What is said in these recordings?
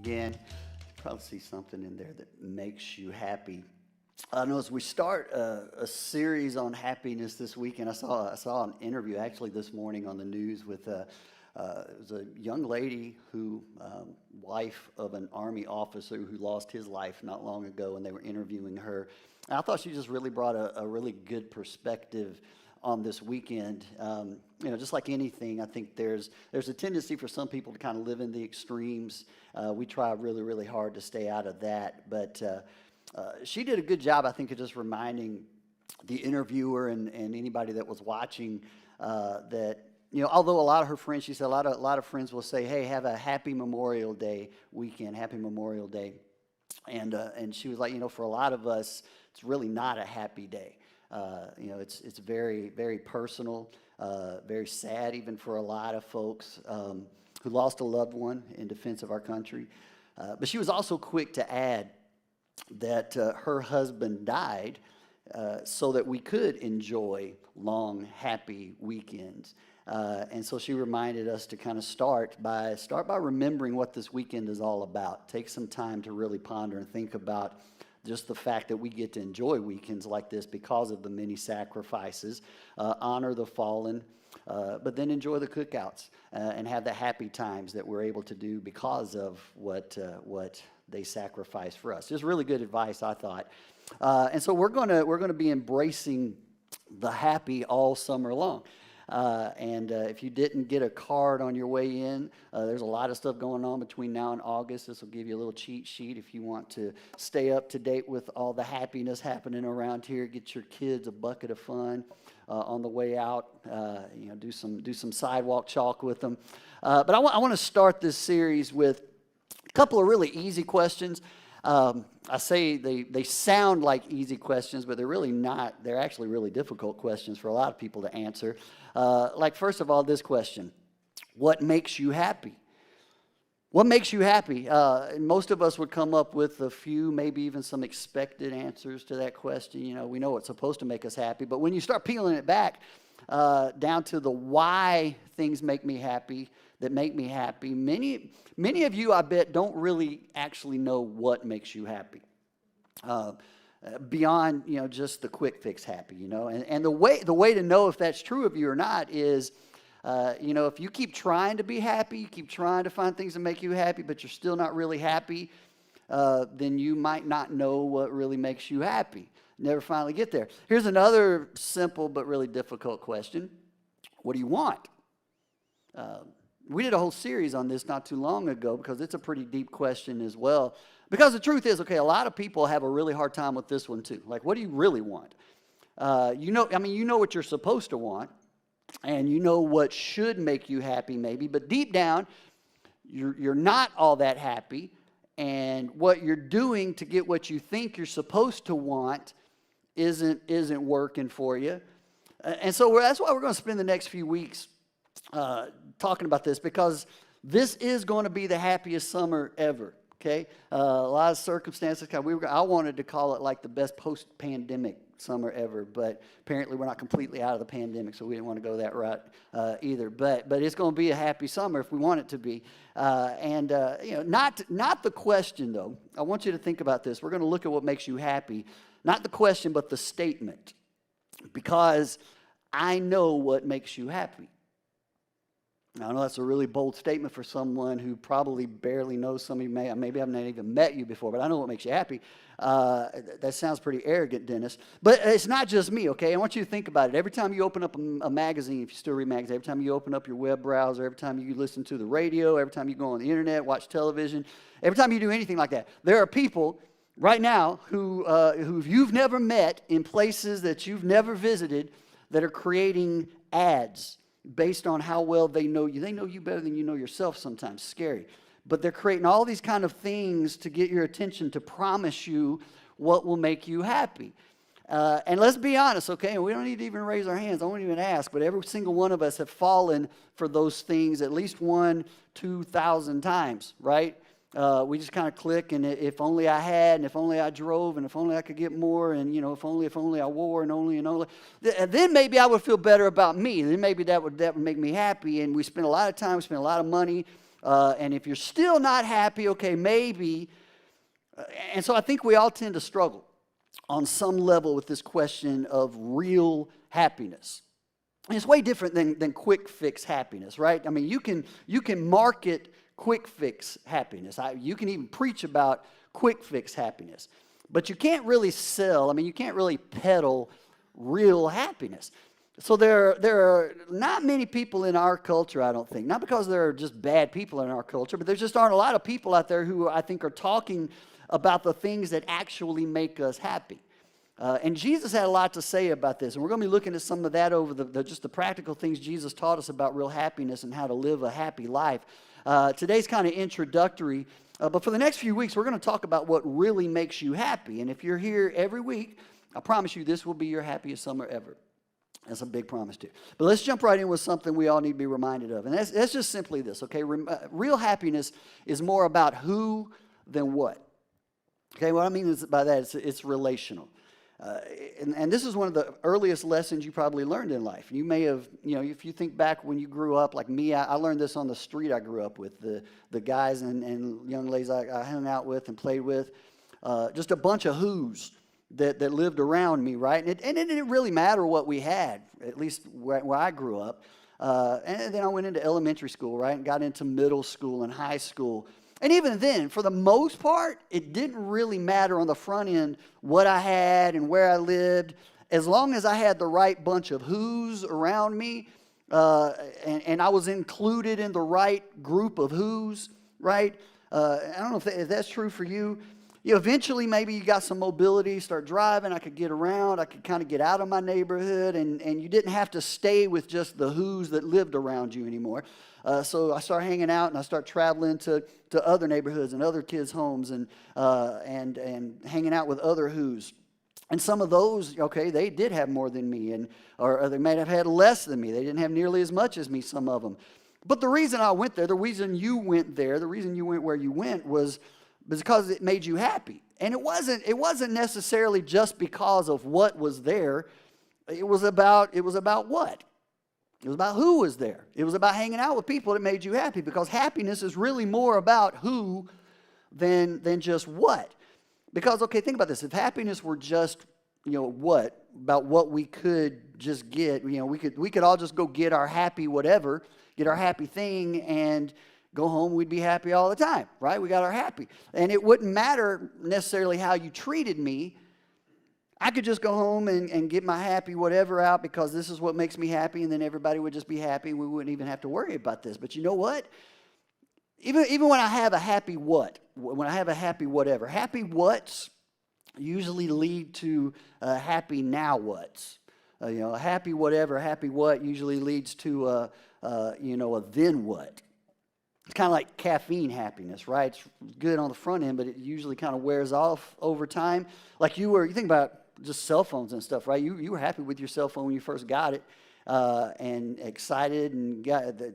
Again, you probably see something in there that makes you happy. I know as we start a series on happiness this weekend, I saw an interview actually this morning on the news with it was a young lady who wife of an Army officer who lost his life not long ago, and they were interviewing her. And I thought she just really brought a really good perspective on this weekend. Just like anything, I think there's a tendency for some people to kind of live in the extremes. We try really, really hard to stay out of that. But she did a good job, I think, of just reminding the interviewer and anybody that was watching that, although a lot of her friends, she said a lot of friends will say, hey, have a happy Memorial Day weekend, happy Memorial Day. And she was like, for a lot of us, it's really not a happy day. It's very, very personal, very sad even for a lot of folks who lost a loved one in defense of our country. But she was also quick to add that her husband died so that we could enjoy long, happy weekends. And so she reminded us to kind of start by remembering what this weekend is all about. Take some time to really ponder and think about just the fact that we get to enjoy weekends like this because of the many sacrifices, honor the fallen, but then enjoy the cookouts and have the happy times that we're able to do because of what they sacrificed for us. Just really good advice, I thought. And so we're gonna be embracing the happy all summer long. And if you didn't get a card on your way in, there's a lot of stuff going on between now and August. This will give you a little cheat sheet if you want to stay up to date with all the happiness happening around here. Get your kids a bucket of fun on the way out. Do some sidewalk chalk with them. But I want to start this series with a couple of really easy questions. I say they sound like easy questions, but they're really not. They're actually really difficult questions for a lot of people to answer. Like, first of all, this question: what makes you happy? What makes you happy? Most of us would come up with a few, maybe even some expected answers to that question. We know it's supposed to make us happy, but when you start peeling it back down to the why things make me happy, that make me happy, many of you, I bet, don't really actually know what makes you happy. Beyond, just the quick fix happy, and the way to know if that's true of you or not is, if you keep trying to be happy, you keep trying to find things that make you happy, but you're still not really happy, then you might not know what really makes you happy. Never finally get there. Here's another simple but really difficult question: what do you want? We did a whole series on this not too long ago because it's a pretty deep question as well. Because the truth is, a lot of people have a really hard time with this one too. Like, what do you really want? You know what you're supposed to want, and you know what should make you happy maybe, but deep down, you're not all that happy, and what you're doing to get what you think you're supposed to want isn't working for you. And so that's why we're going to spend the next few weeks talking about this, because this is going to be the happiest summer ever. Okay, a lot of circumstances. I wanted to call it like the best post-pandemic summer ever, but apparently we're not completely out of the pandemic, so we didn't want to go that route either. But it's going to be a happy summer if we want it to be. Not the question though. I want you to think about this. We're going to look at what makes you happy, not the question, but the statement, because I know what makes you happy. Now, I know that's a really bold statement for someone who probably barely knows some of you. Maybe I've not even met you before, but I know what makes you happy. That sounds pretty arrogant, Dennis. But it's not just me, okay? I want you to think about it. Every time you open up a magazine, if you still read magazines, every time you open up your web browser, every time you listen to the radio, every time you go on the internet, watch television, every time you do anything like that, there are people right now who you've never met in places that you've never visited that are creating ads based on how well they know you. They know you better than you know yourself sometimes. Scary. But they're creating all these kind of things to get your attention, to promise you what will make you happy. And let's be honest, okay? We don't need to even raise our hands. I won't even ask. But every single one of us have fallen for those things at least 1,000-2,000 times, right? We just kind of click, and if only I had, and if only I drove, and if only I could get more, and if only I wore, and only. Then maybe I would feel better about me. Then maybe that would make me happy. And we spend a lot of time, we spend a lot of money, and if you're still not happy, okay, maybe. And so I think we all tend to struggle on some level with this question of real happiness. And it's way different than quick fix happiness, right? I mean, you can market quick fix happiness. You can even preach about quick fix happiness. But you can't really you can't really peddle real happiness. So there are not many people in our culture, I don't think. Not because there are just bad people in our culture, but there just aren't a lot of people out there who I think are talking about the things that actually make us happy. And Jesus had a lot to say about this. And we're going to be looking at some of that over just the practical things Jesus taught us about real happiness and how to live a happy life. Today's kind of introductory, but for the next few weeks, we're going to talk about what really makes you happy. And if you're here every week, I promise you this will be your happiest summer ever. That's a big promise too. But let's jump right in with something we all need to be reminded of. And that's just simply this, okay? Real happiness is more about who than what. Okay, what I mean by that is it's relational. And this is one of the earliest lessons you probably learned in life. You may have, if you think back when you grew up, like me, I learned this on the street I grew up with, the guys and young ladies I hung out with and played with, just a bunch of who's that lived around me, right? And it didn't really matter what we had, at least where I grew up. And then I went into elementary school, right, and got into middle school and high school. And even then, for the most part, it didn't really matter on the front end what I had and where I lived, as long as I had the right bunch of who's around me, and I was included in the right group of who's, right? I don't know if that's true for you. Eventually, maybe you got some mobility, start driving, I could get around, I could kind of get out of my neighborhood, and you didn't have to stay with just the who's that lived around you anymore. So I start hanging out, and I start traveling to other neighborhoods and other kids' homes, and hanging out with other who's. And some of those, okay, they did have more than me, or they might have had less than me. They didn't have nearly as much as me, some of them. But the reason I went there, the reason you went there, the reason you went where you went was because it made you happy. And it wasn't necessarily just because of what was there. It was about what? It was about who was there. It was about hanging out with people that made you happy, because happiness is really more about who than just what. Because, okay, think about this. If happiness were just, what? About what we could just get, we could all just go get our happy whatever, get our happy thing, and go home, we'd be happy all the time, right? We got our happy. And it wouldn't matter necessarily how you treated me. I could just go home and get my happy whatever out, because this is what makes me happy, and then everybody would just be happy, and we wouldn't even have to worry about this. But you know what? Even when I have a happy what, when I have a happy whatever, happy what's usually lead to happy now what's. A happy whatever, happy what usually leads to a then what. It's kind of like caffeine happiness, right? It's good on the front end, but it usually kind of wears off over time. Like you think about just cell phones and stuff, right? You were happy with your cell phone when you first got it, and excited, and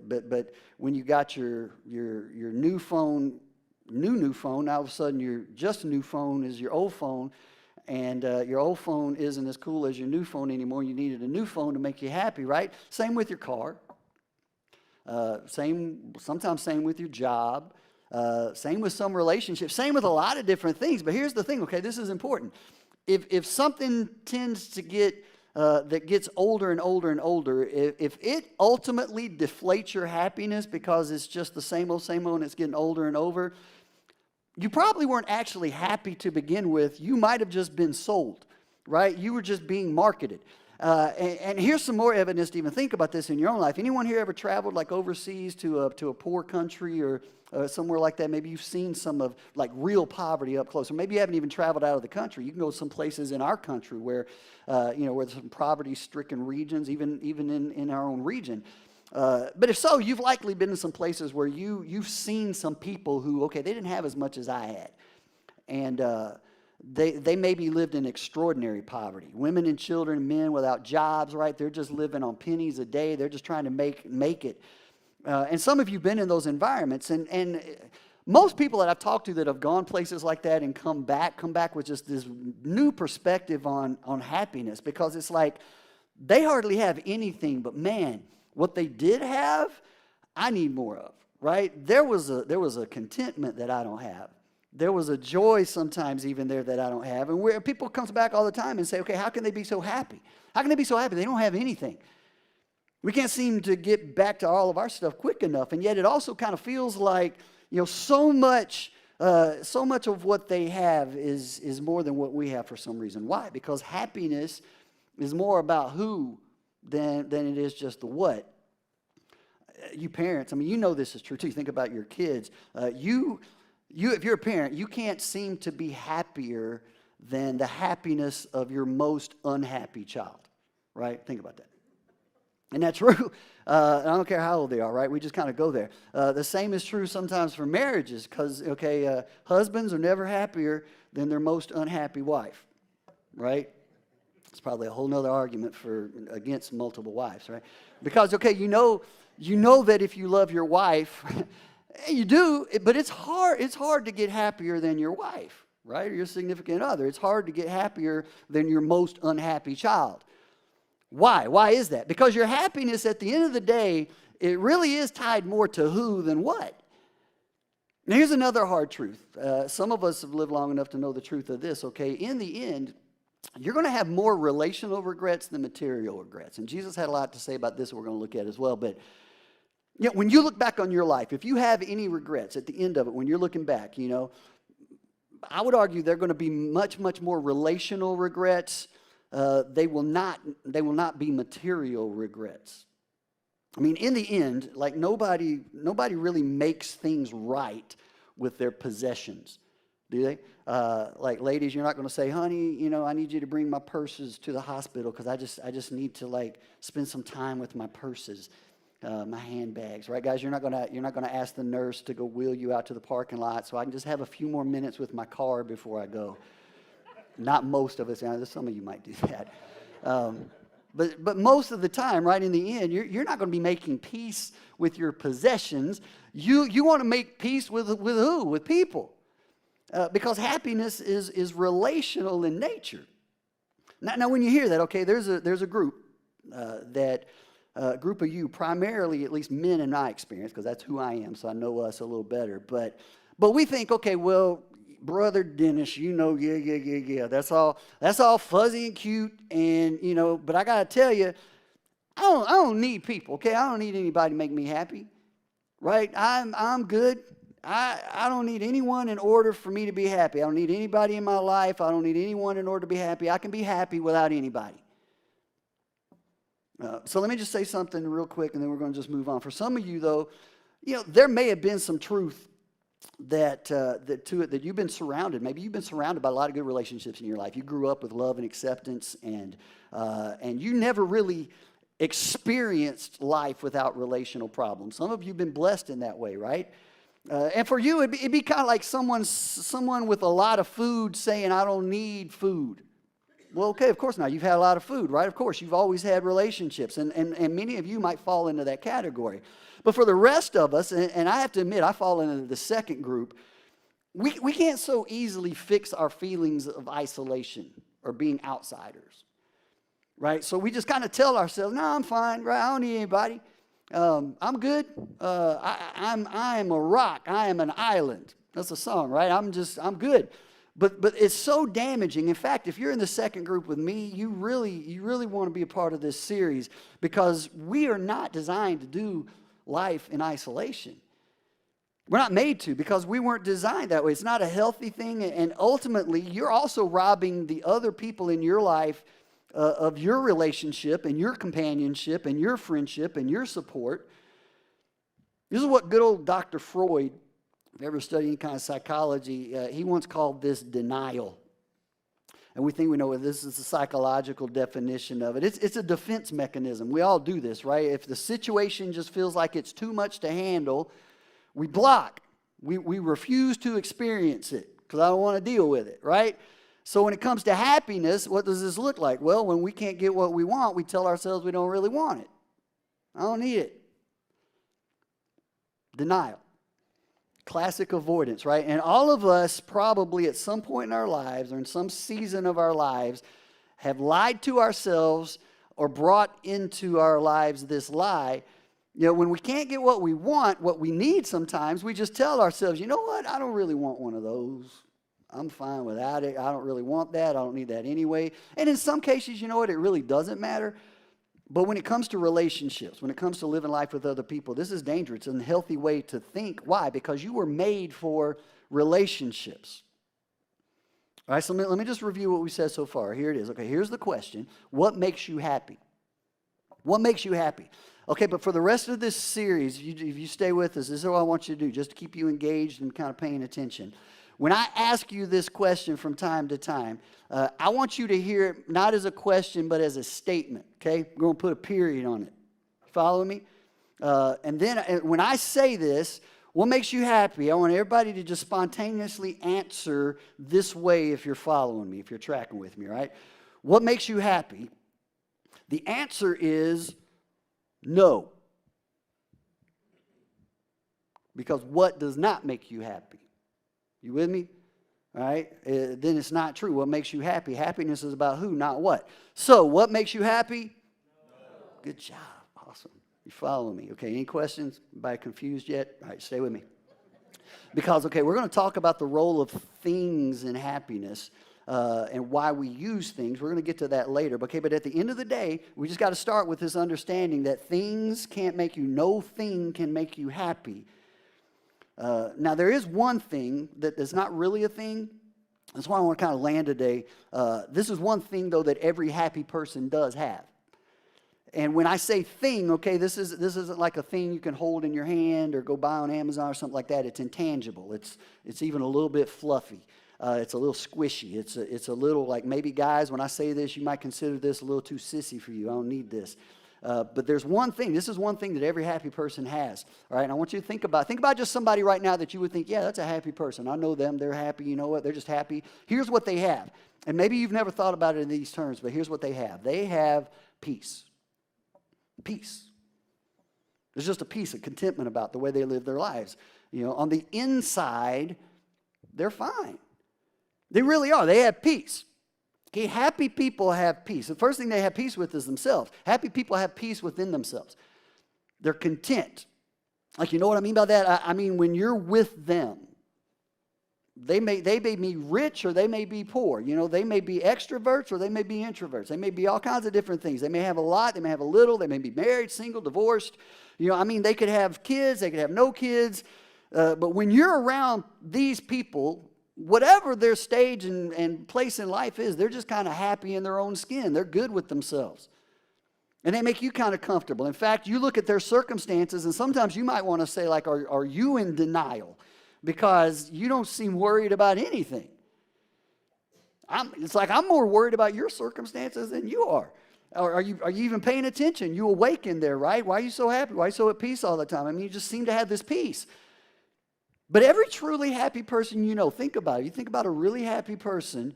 but when you got your new phone, now all of a sudden your just new phone is your old phone, and your old phone isn't as cool as your new phone anymore. You needed a new phone to make you happy, right? Same with your car. Sometimes same with your job, same with some relationships, same with a lot of different things. But here's the thing, okay, this is important. If something tends to get, that gets older and older and older, if it ultimately deflates your happiness because it's just the same old, and it's getting older and over, you probably weren't actually happy to begin with. You might have just been sold, right? You were just being marketed. And here's some more evidence to even think about this in your own life. Anyone here ever traveled like overseas to a poor country or somewhere like that? Maybe you've seen some of like real poverty up close, or maybe you haven't even traveled out of the country. You can go to some places in our country where where there's some poverty-stricken regions, even in our own region. But if so, you've likely been to some places where you've seen some people who, okay, they didn't have as much as I had, and They maybe lived in extraordinary poverty. Women and children and men without jobs, right? They're just living on pennies a day. They're just trying to make it. And some of you have been in those environments. Most people that I've talked to that have gone places like that and come back with just this new perspective on happiness, because it's like they hardly have anything, but man, what they did have, I need more of, right? There was a contentment that I don't have. There was a joy sometimes even there that I don't have. And where people comes back all the time and say, okay, how can they be so happy? How can they be so happy? They don't have anything. We can't seem to get back to all of our stuff quick enough. And yet it also kind of feels like, so much of what they have is more than what we have for some reason. Why? Because happiness is more about who than it is just the what. You parents, you know this is true too. Think about your kids. If you're a parent, you can't seem to be happier than the happiness of your most unhappy child, right? Think about that. And that's true. I don't care how old they are, right? We just kind of go there. The same is true sometimes for marriages, because, husbands are never happier than their most unhappy wife, right? It's probably a whole nother argument against multiple wives, right? Because, you know that if you love your wife, you do, but it's hard to get happier than your wife, right? Or your significant other. It's hard to get happier than your most unhappy child. Why? Why is that? Because your happiness at the end of the day, it really is tied more to who than what. Now, here's another hard truth. Some of us have lived long enough to know the truth of this, okay? In the end, you're going to have more relational regrets than material regrets. And Jesus had a lot to say about this we're going to look at as well. But when you look back on your life, if you have any regrets at the end of it, when you're looking back, I would argue they're going to be much, much more relational regrets. They will not be material regrets. In the end, like nobody really makes things right with their possessions, do they? Like ladies, you're not going to say, honey, I need you to bring my purses to the hospital because I just need to spend some time with my purses, my handbags, right, guys? You're not going to ask the nurse to go wheel you out to the parking lot so I can just have a few more minutes with my car before I go. Not most of us. Some of you might do that. But most of the time, right, in the end, you're not going to be making peace with your possessions. You want to make peace with who? With people. Because happiness is relational in nature. Now, when you hear that, okay, there's a group group of you, primarily at least men in my experience, because that's who I am, so I know us a little better. But we think, okay, well, Brother Dennis, yeah, that's all fuzzy and cute, and but I gotta tell you, I don't need people, okay? I don't need anybody to make me happy, right? I'm good. I don't need anyone in order for me to be happy. I don't need anybody in my life. I don't need anyone in order to be happy. I can be happy without anybody. So let me just say something real quick, and then we're going to just move on. For some of you, though, there may have been some truth that you've been surrounded. Maybe you've been surrounded by a lot of good relationships in your life. You grew up with love and acceptance, and you never really experienced life without relational problems. Some of you have been blessed in that way, right? And for you, it'd be kind of like someone with a lot of food saying, I don't need food. Well, okay, of course not. You've had a lot of food, right? Of course, you've always had relationships, and many of you might fall into that category. But for the rest of us, and I have to admit, I fall into the second group, we can't so easily fix our feelings of isolation or being outsiders, right? So we just kind of tell ourselves, no, I'm fine, right? I don't need anybody. I'm good. I am a rock. I am an island. That's a song, right? I'm good. But it's so damaging. In fact, if you're in the second group with me, you really want to be a part of this series, because we are not designed to do life in isolation. We're not made to, because we weren't designed that way. It's not a healthy thing, and ultimately, you're also robbing the other people in your life of your relationship and your companionship and your friendship and your support. This is what good old Dr. Freud, if you ever studied any kind of psychology, he once called this denial. And we think we know what this is, the psychological definition of it. It's a defense mechanism. We all do this, right? If the situation just feels like it's too much to handle, we block. We refuse to experience it because I don't want to deal with it, right? So when it comes to happiness, what does this look like? Well, when we can't get what we want, we tell ourselves we don't really want it. I don't need it. Denial. Classic avoidance, right? And all of us probably at some point in our lives or in some season of our lives have lied to ourselves or brought into our lives this lie. You know, when we can't get what we want, what we need sometimes, we just tell ourselves, you know what, I don't really want one of those. I'm fine without it. I don't really want that. I don't need that anyway. And in some cases, you know what, it really doesn't matter. But when it comes to relationships, when it comes to living life with other people, this is dangerous. It's an unhealthy way to think. Why? Because you were made for relationships. All right, so let me just review what we said so far. Here it is. Okay, here's the question. What makes you happy? What makes you happy? Okay, but for the rest of this series, if you stay with us, this is what I want you to do, just to keep you engaged and kind of paying attention. When I ask you this question from time to time, I want you to hear it not as a question, but as a statement, okay? We're going to put a period on it. Follow me? And then when I say this, what makes you happy? I want everybody to just spontaneously answer this way if you're following me, if you're tracking with me, right? What makes you happy? The answer is no. Because what does not make you happy? You with me? All right? Then it's not true. What makes you happy? Happiness is about who, not what. So, what makes you happy? No. Good job. Awesome. You follow me. Okay, any questions? Anybody confused yet? All right, stay with me. Because, okay, we're going to talk about the role of things in happiness and why we use things. We're going to get to that later. Okay, but at the end of the day, we just got to start with this understanding that things can't make you, no thing can make you happy. Now, there is one thing that is not really a thing. That's why I want to kind of land today. This is one thing, though, that every happy person does have. And when I say thing, okay, this isn't like a thing you can hold in your hand or go buy on Amazon or something like that. It's intangible. It's even a little bit fluffy. It's a little squishy. It's a little like, maybe guys, when I say this, you might consider this a little too sissy for you. I don't need this. But there's one thing. This is one thing that every happy person has. All right, and I want you to think about just somebody right now that you would think, yeah, that's a happy person. I know them. They're happy. You know what? They're just happy. Here's what they have. And maybe you've never thought about it in these terms, but here's what they have. They have peace. Peace. There's just a peace, a contentment about the way they live their lives. You know, on the inside, they're fine. They really are. They have peace. Okay, happy people have peace. The first thing they have peace with is themselves. Happy people have peace within themselves. They're content. Like, you know what I mean by that? I mean, when you're with them, they may be rich or they may be poor. You know, they may be extroverts or they may be introverts. They may be all kinds of different things. They may have a lot. They may have a little. They may be married, single, divorced. You know, I mean, they could have kids. They could have no kids. But when you're around these people, whatever their stage and place in life is, they're just kind of happy in their own skin. They're good with themselves. And they make you kind of comfortable. In fact, you look at their circumstances, and sometimes you might want to say, like, are you in denial? Because you don't seem worried about anything. It's like I'm more worried about your circumstances than you are. Or are you even paying attention? You awake in there, right? Why are you so happy? Why are you so at peace all the time? I mean, you just seem to have this peace. But every truly happy person you know, think about it. You think about a really happy person,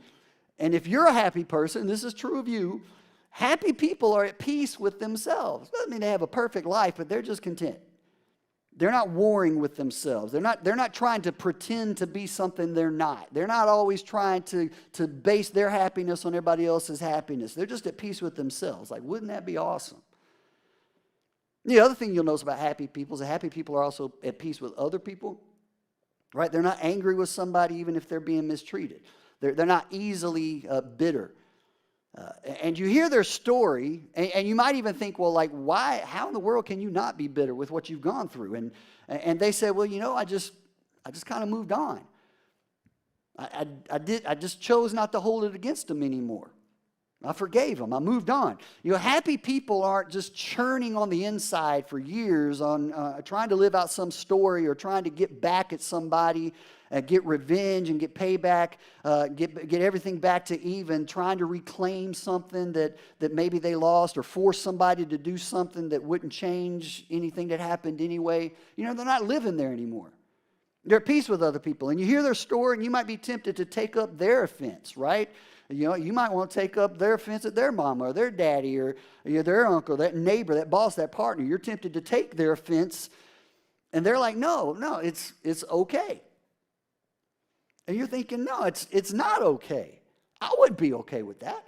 and if you're a happy person, this is true of you, happy people are at peace with themselves. Doesn't mean they have a perfect life, but they're just content. They're not warring with themselves. They're not trying to pretend to be something they're not. They're not always trying to base their happiness on everybody else's happiness. They're just at peace with themselves. Like, wouldn't that be awesome? The other thing you'll notice about happy people is that happy people are also at peace with other people. Right? They're not angry with somebody even if they're being mistreated. They're not easily bitter. And you hear their story, and you might even think, well, like, why? How in the world can you not be bitter with what you've gone through? And they say, well, you know, I just kind of moved on. I just chose not to hold it against them anymore. I forgave them. I moved on. You know, happy people aren't just churning on the inside for years on trying to live out some story or trying to get back at somebody, get revenge and get payback, get everything back to even, trying to reclaim something that maybe they lost or force somebody to do something that wouldn't change anything that happened anyway. You know, they're not living there anymore. They're at peace with other people. And you hear their story and you might be tempted to take up their offense, right? You know, you might want to take up their offense at their mama or their daddy or their uncle, that neighbor, that boss, that partner. You're tempted to take their offense And they're like, no, it's okay. And you're thinking, no, it's not okay. I would be okay with that.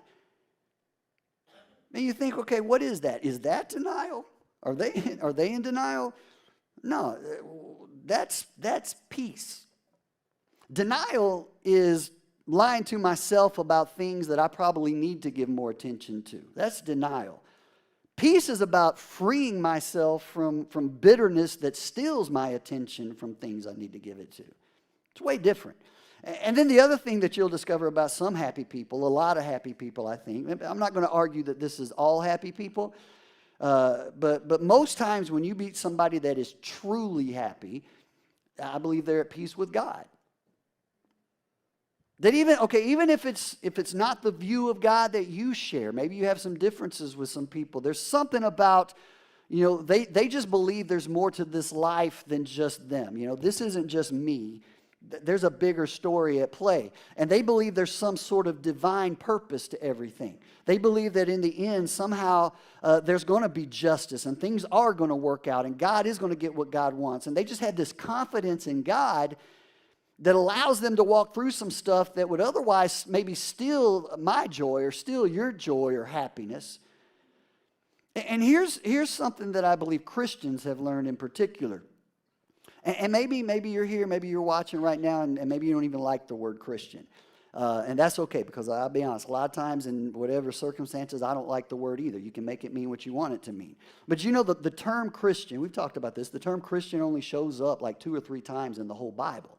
And you think, okay, what is that? Is that denial? Are they in denial? No, that's peace. Denial is lying to myself about things that I probably need to give more attention to. That's denial. Peace is about freeing myself from bitterness that steals my attention from things I need to give it to. It's way different. And then the other thing that you'll discover about some happy people, a lot of happy people, I think, I'm not going to argue that this is all happy people, but most times when you meet somebody that is truly happy, I believe they're at peace with God. That even if it's not the view of God that you share, maybe you have some differences with some people, there's something about, they just believe there's more to this life than just them. This isn't just me. There's a bigger story at play. And they believe there's some sort of divine purpose to everything. They believe that in the end, somehow, there's going to be justice and things are going to work out and God is going to get what God wants. And they just have this confidence in God that allows them to walk through some stuff that would otherwise maybe steal my joy or steal your joy or happiness. And here's something that I believe Christians have learned in particular. And maybe you're here, maybe you're watching right now, and maybe you don't even like the word Christian. And that's okay, because I'll be honest, a lot of times in whatever circumstances, I don't like the word either. You can make it mean what you want it to mean. But the term Christian, we've talked about this, the term Christian only shows up like 2 or 3 times in the whole Bible.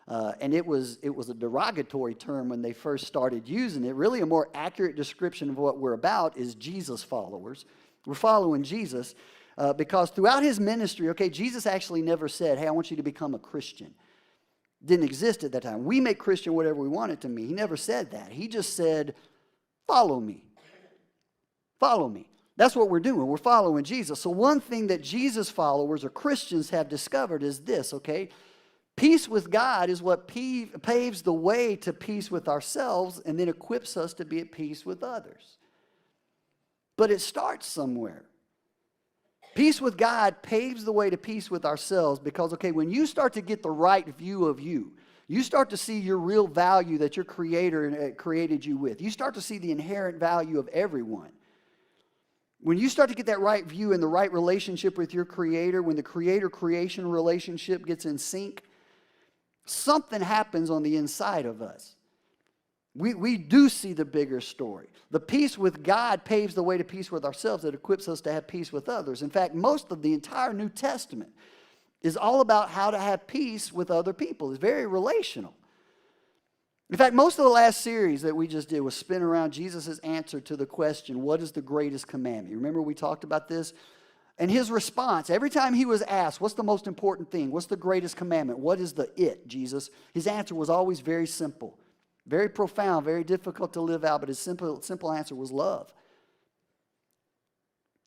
And it was a derogatory term when they first started using it. Really, a more accurate description of what we're about is Jesus followers. We're following Jesus because throughout his ministry, Jesus actually never said, hey, I want you to become a Christian. Didn't exist at that time. We make Christian whatever we want it to mean. He never said that. He just said, follow me. Follow me. That's what we're doing. We're following Jesus. So one thing that Jesus followers or Christians have discovered is this, peace with God is what paves the way to peace with ourselves and then equips us to be at peace with others. But it starts somewhere. Peace with God paves the way to peace with ourselves because, when you start to get the right view of you, you start to see your real value that your Creator created you with. You start to see the inherent value of everyone. When you start to get that right view and the right relationship with your Creator, when the Creator-creation relationship gets in sync, something happens on the inside of us. We do see the bigger story. The peace with God paves the way to peace with ourselves that equips us to have peace with others. In fact, most of the entire New Testament is all about how to have peace with other people. It's very relational. In fact, most of the last series that we just did was spin around Jesus' answer to the question, what is the greatest commandment? You remember we talked about this? And his response, every time he was asked, what's the most important thing? What's the greatest commandment? What is the it, Jesus? His answer was always very simple, very profound, very difficult to live out, but his simple answer was love.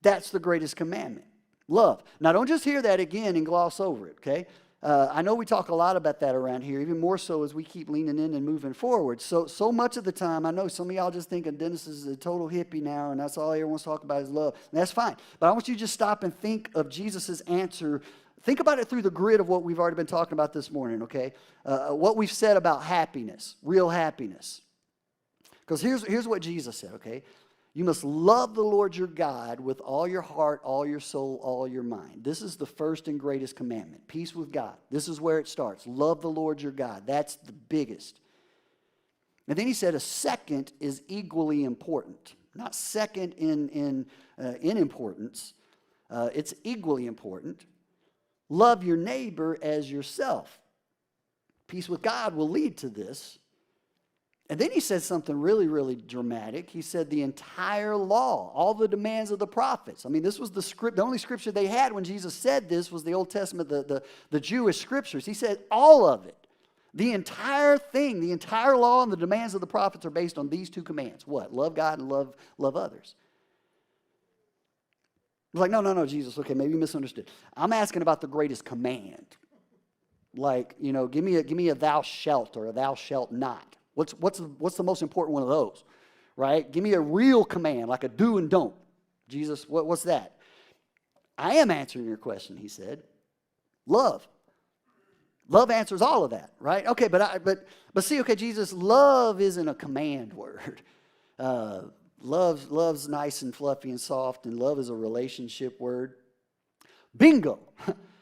That's the greatest commandment, love. Now, don't just hear that again and gloss over it, okay? I know we talk a lot about that around here, even more so as we keep leaning in and moving forward. So much of the time, I know some of y'all just thinking Dennis is a total hippie now, and that's all he ever wants to talk about is love. And that's fine. But I want you to just stop and think of Jesus' answer. Think about it through the grid of what we've already been talking about this morning, okay? What we've said about happiness, real happiness. Because here's what Jesus said, okay? You must love the Lord your God with all your heart, all your soul, all your mind. This is the first and greatest commandment. Peace with God. This is where it starts. Love the Lord your God. That's the biggest. And then he said a second is equally important. Not second in importance. It's equally important. Love your neighbor as yourself. Peace with God will lead to this. And then he said something really, really dramatic. He said the entire law, all the demands of the prophets. I mean, this was the only scripture they had when Jesus said this was the Old Testament, the Jewish scriptures. He said all of it. The entire thing, the entire law and the demands of the prophets are based on these 2 commands. What? Love God and love others. It's like, no, Jesus. Okay, maybe you misunderstood. I'm asking about the greatest command. Like, give me a thou shalt or a thou shalt not. What's the most important one of those, right? Give me a real command, like a do and don't. Jesus, what's that? I am answering your question, he said. Love. Love answers all of that, right? Okay, but see, okay, Jesus, love isn't a command word. Love's nice and fluffy and soft, and love is a relationship word. Bingo.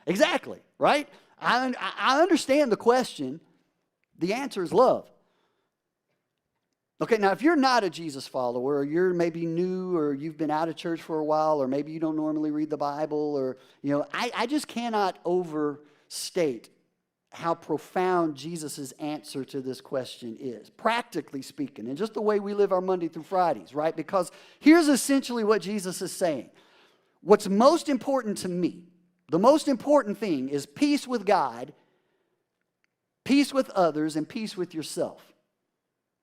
Exactly, right? I understand the question. The answer is love. Okay, now if you're not a Jesus follower, or you're maybe new, or you've been out of church for a while, or maybe you don't normally read the Bible, or, I just cannot overstate how profound Jesus' answer to this question is, practically speaking, and just the way we live our Monday through Fridays, right? Because here's essentially what Jesus is saying. What's most important to me, the most important thing is peace with God, peace with others, and peace with yourself.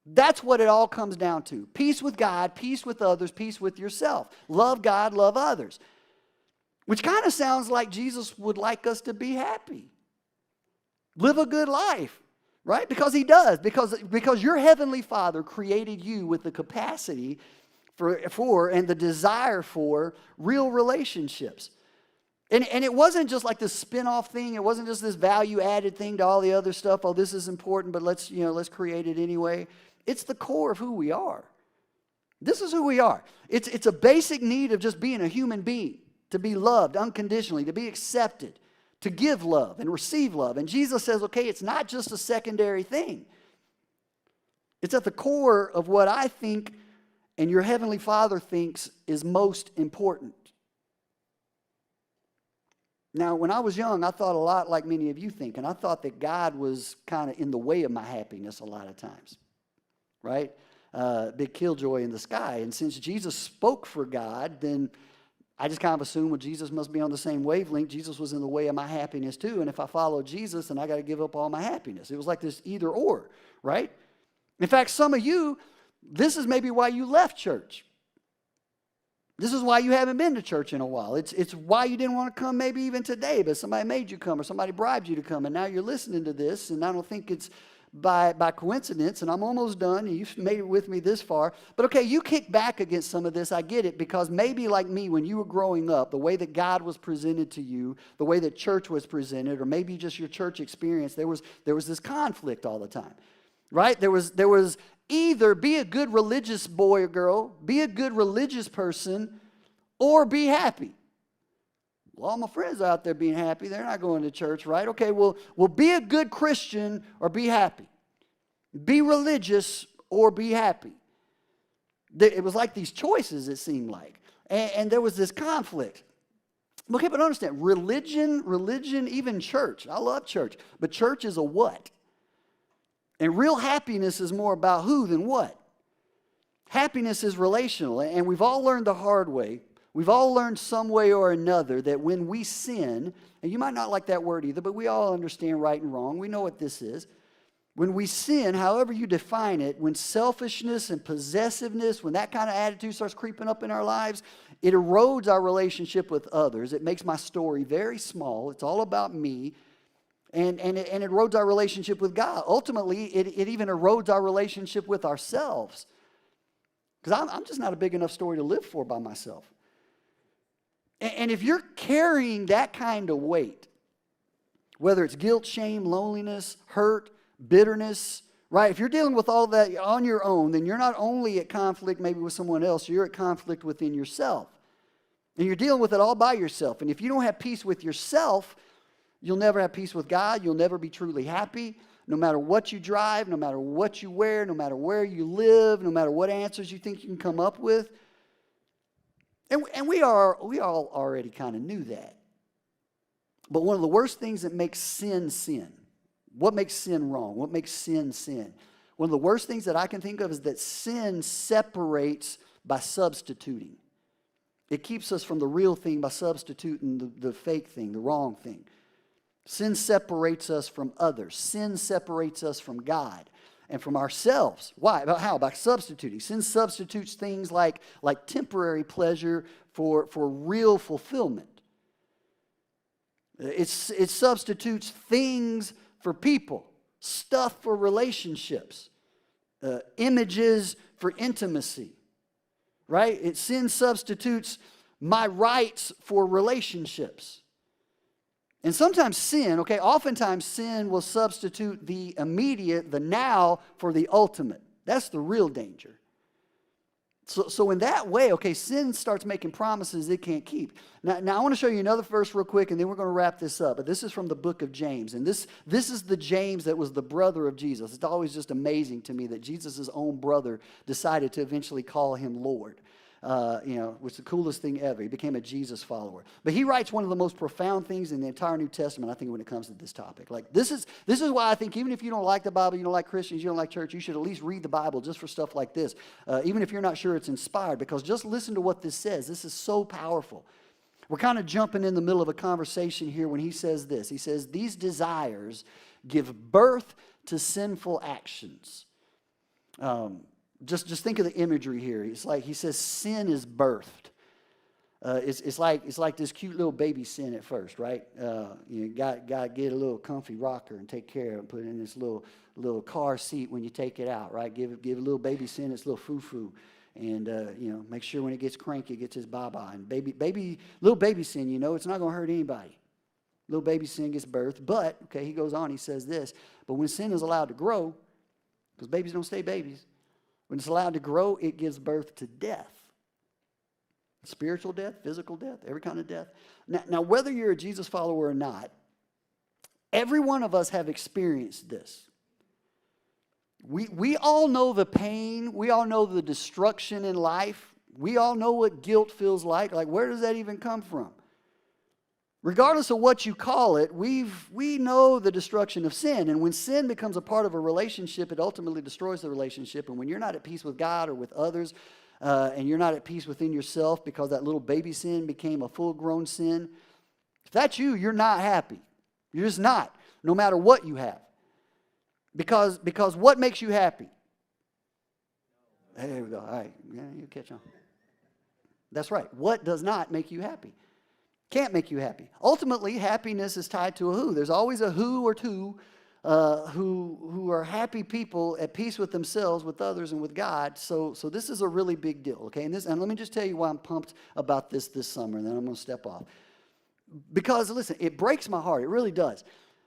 That's what it all comes down to. Peace with God, peace with others, peace with yourself. Love God, love others. Which kind of sounds like Jesus would like us to be happy. Live a good life, right? Because he does. Because your heavenly Father created you with the capacity for and the desire for real relationships. And it wasn't just like this spin-off thing. It wasn't just this value-added thing to all the other stuff. Oh, this is important, but let's create it anyway. It's the core of who we are. This is who we are. It's a basic need of just being a human being, to be loved unconditionally, to be accepted, to give love and receive love. And Jesus says, okay, it's not just a secondary thing. It's at the core of what I think and your Heavenly Father thinks is most important. Now, when I was young, I thought a lot like many of you think, and I thought that God was kind of in the way of my happiness a lot of times, right? Big killjoy in the sky. And since Jesus spoke for God, then I just kind of assumed, well, Jesus must be on the same wavelength. Jesus was in the way of my happiness too, and if I follow Jesus, then I got to give up all my happiness. It was like this either or, right? In fact, some of you, this is maybe why you left church. This is why you haven't been to church in a while. It's why you didn't want to come maybe even today, but somebody made you come or somebody bribed you to come, and now you're listening to this, and I don't think it's by coincidence, and I'm almost done, and you've made it with me this far. But okay, you kick back against some of this, I get it, because maybe like me, when you were growing up, the way that God was presented to you, the way that church was presented, or maybe just your church experience, there was this conflict all the time, right? There was either be a good religious boy or girl, be a good religious person, or be happy. Well, all my friends are out there being happy. They're not going to church, right? Okay, well, be a good Christian or be happy. Be religious or be happy. It was like these choices, it seemed like. And there was this conflict. Okay, but understand, religion, even church. I love church. But church is a what? And real happiness is more about who than what. Happiness is relational. And we've all learned the hard way. We've all learned some way or another that when we sin, and you might not like that word either, but we all understand right and wrong. We know what this is. When we sin, however you define it, when selfishness and possessiveness, when that kind of attitude starts creeping up in our lives, it erodes our relationship with others. It makes my story very small. It's all about me. And it erodes our relationship with God. Ultimately, it even erodes our relationship with ourselves. Because I'm just not a big enough story to live for by myself. And if you're carrying that kind of weight, whether it's guilt, shame, loneliness, hurt, bitterness, right? If you're dealing with all that on your own, then you're not only at conflict maybe with someone else, you're at conflict within yourself. And you're dealing with it all by yourself. And if you don't have peace with yourself, you'll never have peace with God. You'll never be truly happy. No matter what you drive, no matter what you wear, no matter where you live, no matter what answers you think you can come up with. And we all already kind of knew that. But one of the worst things that makes sin, what makes sin wrong? What makes sin? One of the worst things that I can think of is that sin separates by substituting. It keeps us from the real thing by substituting the fake thing, the wrong thing. Sin separates us from others. Sin separates us from God and from ourselves. Why? How? By substituting. Sin substitutes things like temporary pleasure for real fulfillment. It substitutes things for people, stuff for relationships, images for intimacy, right? Sin substitutes my rights for relationships. And sometimes sin, okay, oftentimes sin will substitute the immediate, the now, for the ultimate. That's the real danger. So in that way, okay, sin starts making promises it can't keep. Now I want to show you another verse real quick, and then we're going to wrap this up. But this is from the book of James. And this is the James that was the brother of Jesus. It's always just amazing to me that Jesus' own brother decided to eventually call him Lord. Was the coolest thing ever. He became a Jesus follower. But he writes one of the most profound things in the entire New Testament, I think, when it comes to this topic. Like, this is why I think even if you don't like the Bible, you don't like Christians, you don't like church, you should at least read the Bible just for stuff like this, even if you're not sure it's inspired, because just listen to what this says. This is so powerful. We're kind of jumping in the middle of a conversation here when he says this. He says, these desires give birth to sinful actions. Just think of the imagery here. It's like he says sin is birthed. It's like this cute little baby sin at first, right? You got to get a little comfy rocker and take care of it. Put it in this little car seat when you take it out, right? Give a little baby sin its little foo-foo, and make sure when it gets cranky, it gets his baba. And little baby sin, it's not going to hurt anybody. Little baby sin gets birthed, but okay, he goes on. He says this: but when sin is allowed to grow, because babies don't stay babies. When it's allowed to grow, it gives birth to death. Spiritual death, physical death, every kind of death. Now, whether you're a Jesus follower or not, every one of us have experienced this. We all know the pain. We all know the destruction in life. We all know what guilt feels like. Like, where does that even come from? Regardless of what you call it, we know the destruction of sin. And when sin becomes a part of a relationship, it ultimately destroys the relationship. And when you're not at peace with God or with others, and you're not at peace within yourself because that little baby sin became a full-grown sin, if that's you, you're not happy. You're just not, no matter what you have. Because what makes you happy? There we go. All right. Yeah, you catch on. That's right. What does not make you happy? Can't make you happy. Ultimately, happiness is tied to a who. There's always a who or two who are happy people at peace with themselves, with others, and with God. So this is a really big deal, okay? And let me just tell you why I'm pumped about this summer, and then I'm going to step off. Because, listen, it breaks my heart. It really does.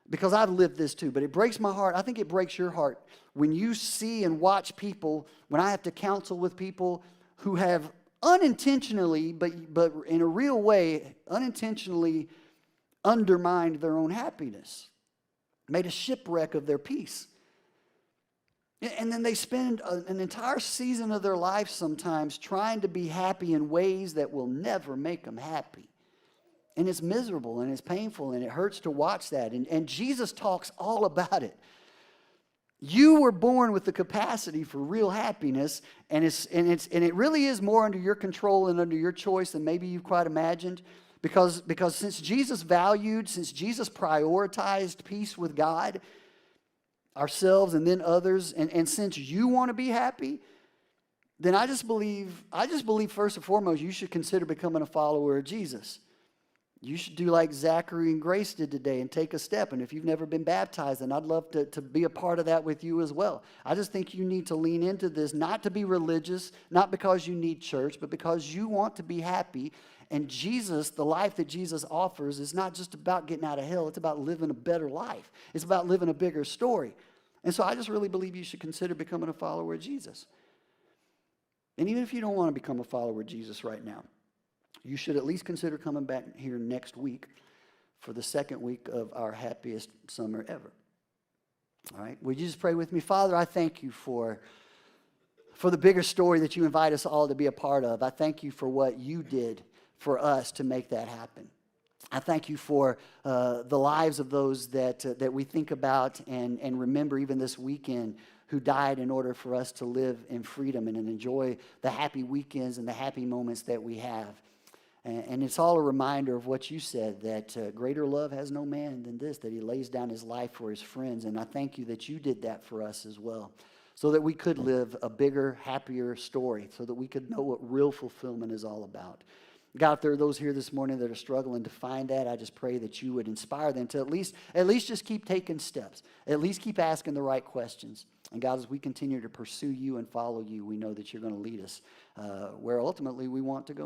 Because I've lived this too, but it breaks my heart. I think it breaks your heart when you see and watch people, when I have to counsel with people who have unintentionally, but in a real way, unintentionally undermined their own happiness, made a shipwreck of their peace. And then they spend an entire season of their life sometimes trying to be happy in ways that will never make them happy. And it's miserable and it's painful and it hurts to watch that. And Jesus talks all about it. You were born with the capacity for real happiness, and it really is more under your control and under your choice than maybe you've quite imagined. Because since Jesus prioritized peace with God, ourselves and then others, and since you want to be happy, then I just believe first and foremost you should consider becoming a follower of Jesus. You should do like Zachary and Grace did today and take a step. And if you've never been baptized, then I'd love to be a part of that with you as well. I just think you need to lean into this, not to be religious, not because you need church, but because you want to be happy. And Jesus, the life that Jesus offers, is not just about getting out of hell. It's about living a better life. It's about living a bigger story. And so I just really believe you should consider becoming a follower of Jesus. And even if you don't want to become a follower of Jesus right now, you should at least consider coming back here next week for the second week of our happiest summer ever. All right? Would you just pray with me? Father, I thank you for the bigger story that you invite us all to be a part of. I thank you for what you did for us to make that happen. I thank you for the lives of those that we think about and remember even this weekend who died in order for us to live in freedom and enjoy the happy weekends and the happy moments that we have. And it's all a reminder of what you said, that greater love has no man than this, that he lays down his life for his friends. And I thank you that you did that for us as well, so that we could live a bigger, happier story, so that we could know what real fulfillment is all about. God, if there are those here this morning that are struggling to find that, I just pray that you would inspire them to at least just keep taking steps, at least keep asking the right questions. And God, as we continue to pursue you and follow you, we know that you're going to lead us where ultimately we want to go.